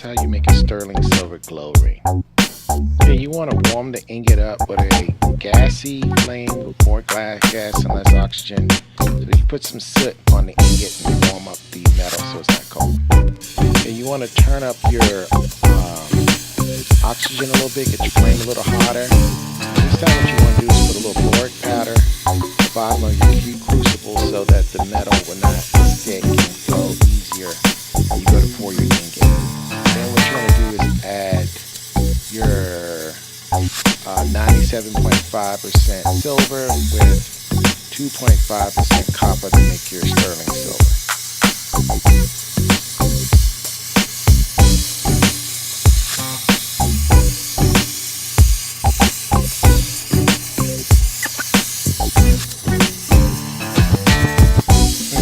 how you make a sterling silver glow ring. Okay, you want to warm the ingot up with a gassy flame with more gas and less oxygen. So you put some soot on the ingot and warm up the metal so it's not cold. Okay, you want to turn up your oxygen a little bit, get your flame a little hotter. This time what you want to do is put a little boric powder at the bottom of your crucible so that the metal will not stick and flow easier when you go to pour your ingot. Then what you want to do is add your 97.5% silver with 2.5% copper to make your sterling silver.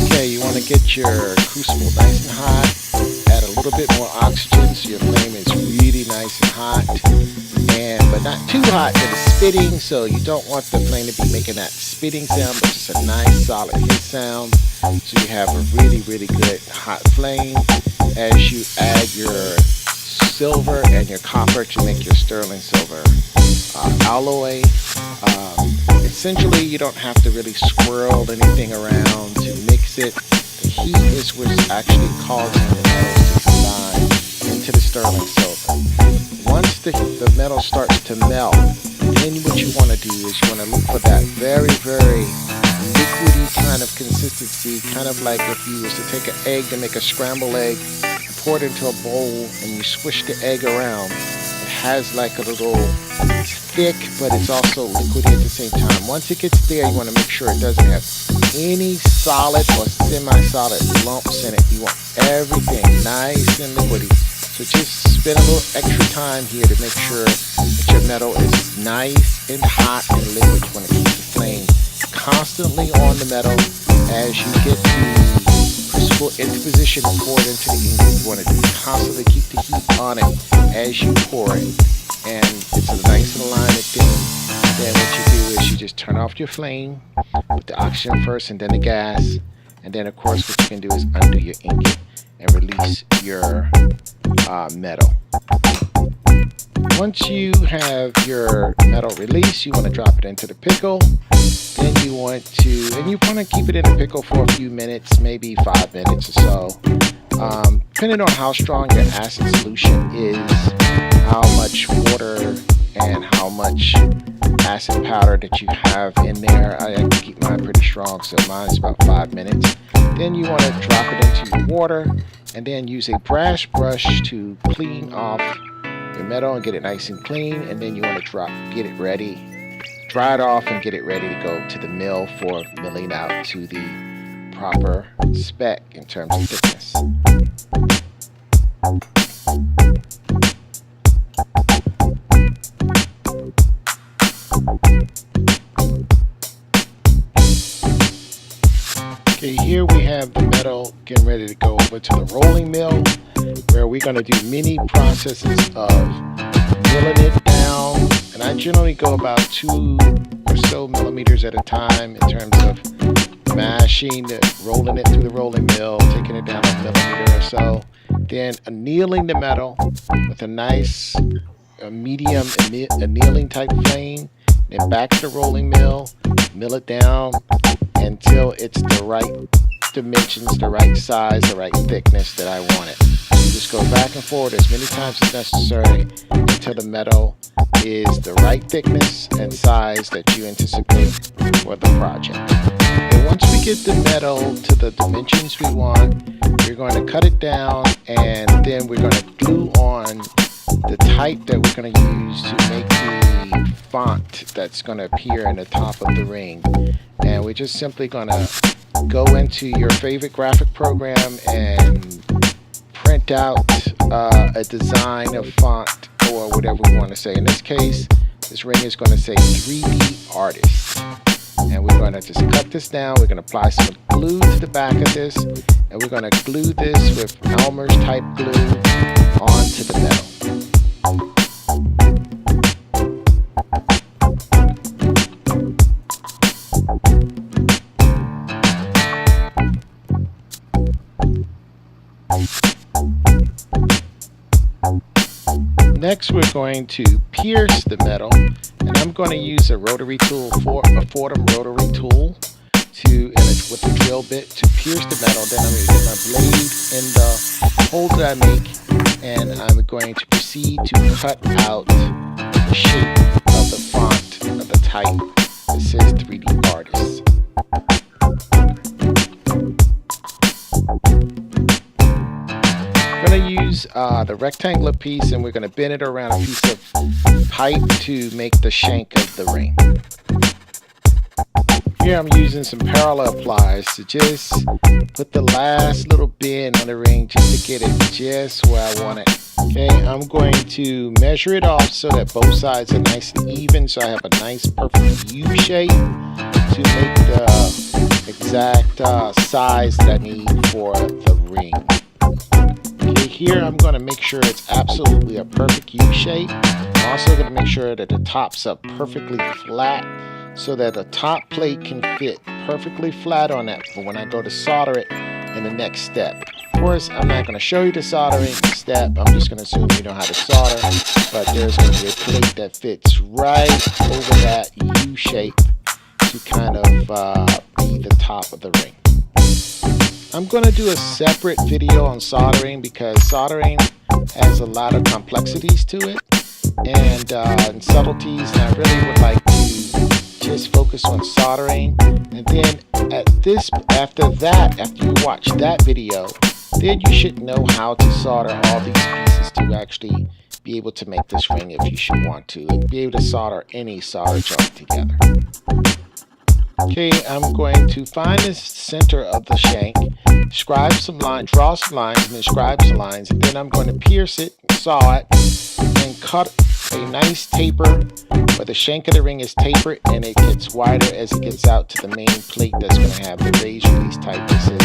Okay, you want to get your crucible nice and hot. Add a little bit more oxygen so your flame is really nice and hot, but not too hot that it's spitting, so you don't want the flame to be making that spitting sound, but just a nice solid hit sound, so you have a really good hot flame as you add your silver and your copper to make your sterling silver alloy. Essentially you don't have to really swirl anything around to mix it. The heat is what's actually causing the metals to combine into the sterling silver. Once the metal starts to melt, then what you want to do is you want to look for that very liquidy kind of consistency, kind of like if you was to take an egg to make a scrambled egg, pour it into a bowl and you swish the egg around. It has like a little, it's thick, but it's also liquidy at the same time. Once it gets there, you want to make sure it doesn't have any solid or semi-solid lumps in it. You want everything nice and liquidy. So just spend a little extra time here to make sure that your metal is nice and hot and liquid. You want to keep the flame constantly on the metal as you get the crucible into position and pour it into the ingot. You want to constantly keep the heat on it as you pour it. And it's a nice alignment thing. Then what you do is you just turn off your flame with the oxygen first and then the gas. And then of course what you can do is undo your ingot and release your metal. Once you have your metal released, you want to drop it into the pickle. Then you want to keep it in the pickle for a few minutes, maybe 5 minutes or so. Depending on how strong your acid solution is, how much water and how much acid powder that you have in there. I have to keep mine pretty strong, so mine's about 5 minutes. Then you want to drop it into your water and then use a brass brush to clean off your metal and get it nice and clean. And then you want to get it ready, dry it off and get it ready to go to the mill for milling out to the proper spec in terms of thickness. Okay, here we have the metal getting ready to go over to the rolling mill, where we're going to do many processes of milling it down. And I generally go about 2 or so millimeters at a time in terms of mashing it, rolling it through the rolling mill, taking it down a millimeter or so. Then annealing the metal with a nice medium annealing type flame. Then back to the rolling mill, mill it down until it's the right dimensions, the right size, the right thickness that I want it. You just go back and forward as many times as necessary until the metal is the right thickness and size that you anticipate for the project. And once we get the metal to the dimensions we want, we're going to cut it down and then we're going to glue on the type that we're going to use to make the font that's going to appear in the top of the ring. And we're just simply going to go into your favorite graphic program and print out a design of font or whatever we want to say. In this case, this ring is going to say 3D artist. And we're going to just cut this down. We're going to apply some glue to the back of this. And we're going to glue this with Elmer's type glue onto the metal. Next, we're going to pierce the metal, and I'm going to use a rotary tool, a FOREMAN rotary tool, with the drill bit to pierce the metal. Then I'm going to get my blade in the hole that I make, and I'm going to proceed to cut out the shape of the font of the type that says 3D Artist. We're going to use the rectangular piece, and we're going to bend it around a piece of pipe to make the shank of the ring. Here I'm using some parallel pliers to just put the last little bend on the ring just to get it just where I want it. Okay, I'm going to measure it off so that both sides are nice and even, so I have a nice perfect U shape to make the exact size that I need for the ring. Okay, here I'm going to make sure it's absolutely a perfect U shape. I'm also going to make sure that the tops are perfectly flat, so that the top plate can fit perfectly flat on that for when I go to solder it in the next step. Of course, I'm not going to show you the soldering step. I'm just going to assume you know how to solder, but there's going to be a plate that fits right over that U shape to kind of be the top of the ring. I'm going to do a separate video on soldering because soldering has a lot of complexities to it and subtleties, and I really would like to just focus on soldering. And then after you watch that video, then you should know how to solder all these pieces to actually be able to make this ring if you should want to, and be able to solder any solder joint together. Okay, I'm going to find the center of the shank, scribe some lines, draw some lines, and then scribe some lines, and then I'm going to pierce it, saw it, and cut a nice taper where the shank of the ring is tapered and it gets wider as it gets out to the main plate that's going to have the raised release type that says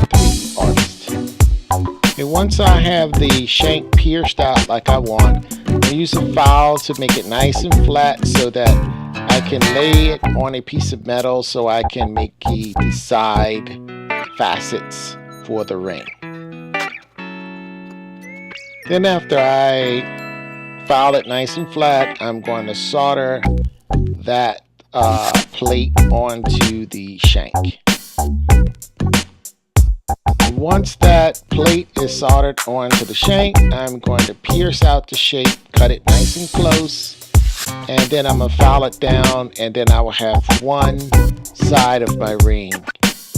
3D Artist. And once I have the shank pierced out like I want, I use a file to make it nice and flat so that I can lay it on a piece of metal so I can make the side facets for the ring. Then after I file it nice and flat, I'm going to solder that plate onto the shank. And once that plate is soldered onto the shank, I'm going to pierce out the shape, cut it nice and close, and then I'm going to file it down, and then I will have one side of my ring.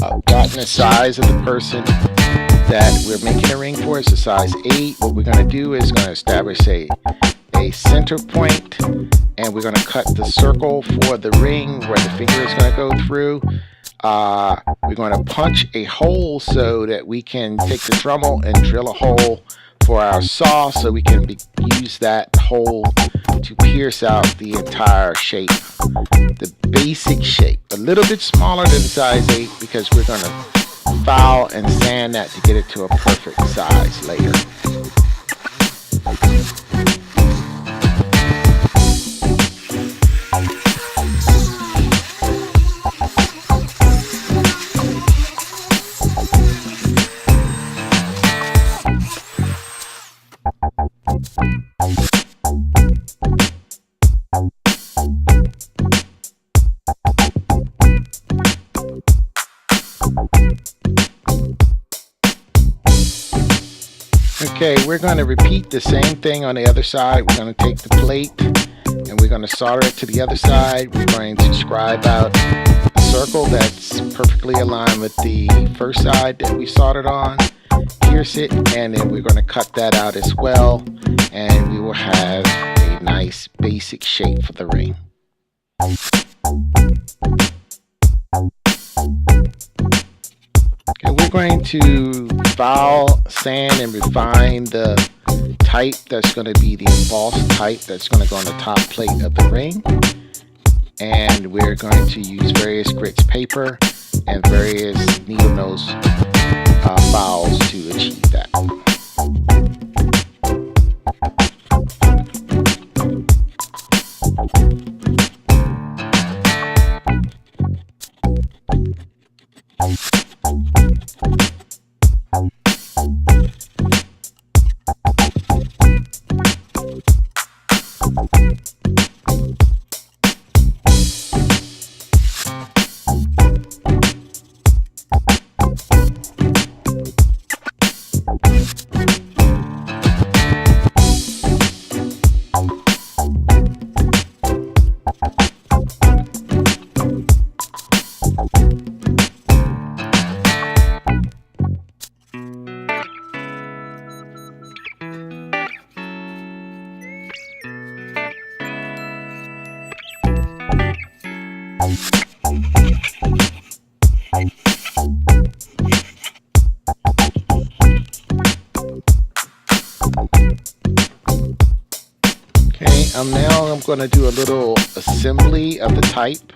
I've gotten the size of the person that we're making a ring for. It's a size 8. What we're going to do is going to establish a center point, and we're going to cut the circle for the ring where the finger is going to go through. We're going to punch a hole so that we can take the Dremel and drill a hole for our saw, so we can use that hole to pierce out the entire shape, the basic shape. A little bit smaller than size 8 because we're going to file and sand that to get it to a perfect size later. Okay, we're going to repeat the same thing on the other side. We're going to take the plate and we're going to solder it to the other side. We're going to scribe out a circle that's perfectly aligned with the first side that we soldered on, pierce it, and then we're going to cut that out as well, and we will have a nice basic shape for the ring. Okay, we're going to file, sand, and refine the type that's going to be the embossed type that's going to go on the top plate of the ring. And we're going to use various grits paper and various needle nose files to achieve that. Now I'm going to do a little assembly of the type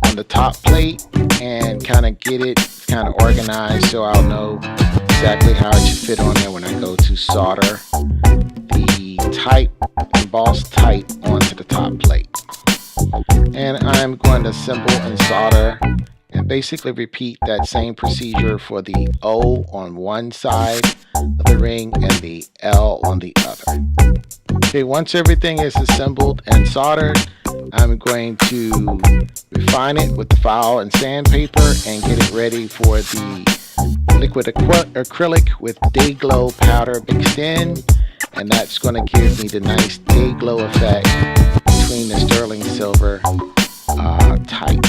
on the top plate and kind of get it kind of organized so I'll know exactly how it should fit on there when I go to solder the type, embossed type onto the top plate. And I'm going to assemble and solder and basically repeat that same procedure for the O on one side of the ring and the L on the other. Okay, once everything is assembled and soldered, I'm going to refine it with the file and sandpaper and get it ready for the liquid acrylic with day glow powder mixed in, and that's going to give me the nice day glow effect between the sterling silver type.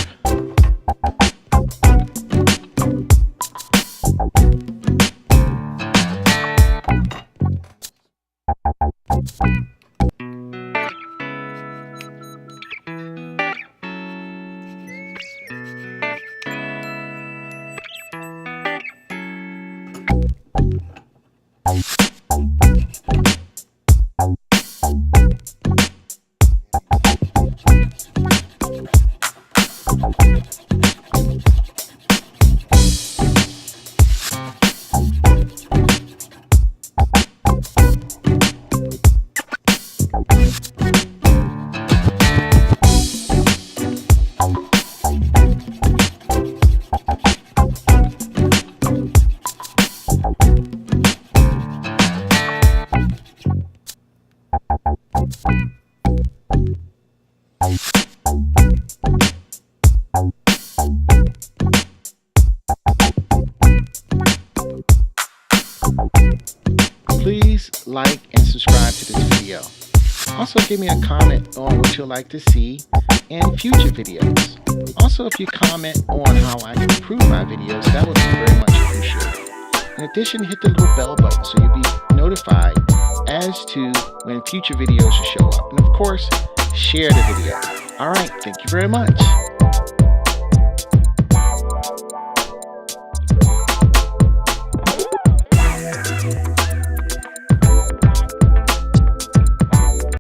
Please like and subscribe to this video. Also give me a comment on what you'd like to see in future videos. Also, if you comment on how I can improve my videos, that would be very much appreciated. In addition, hit the little bell button so you'll be notified as to when future videos will show up. And of course, share the video. Alright, thank you very much.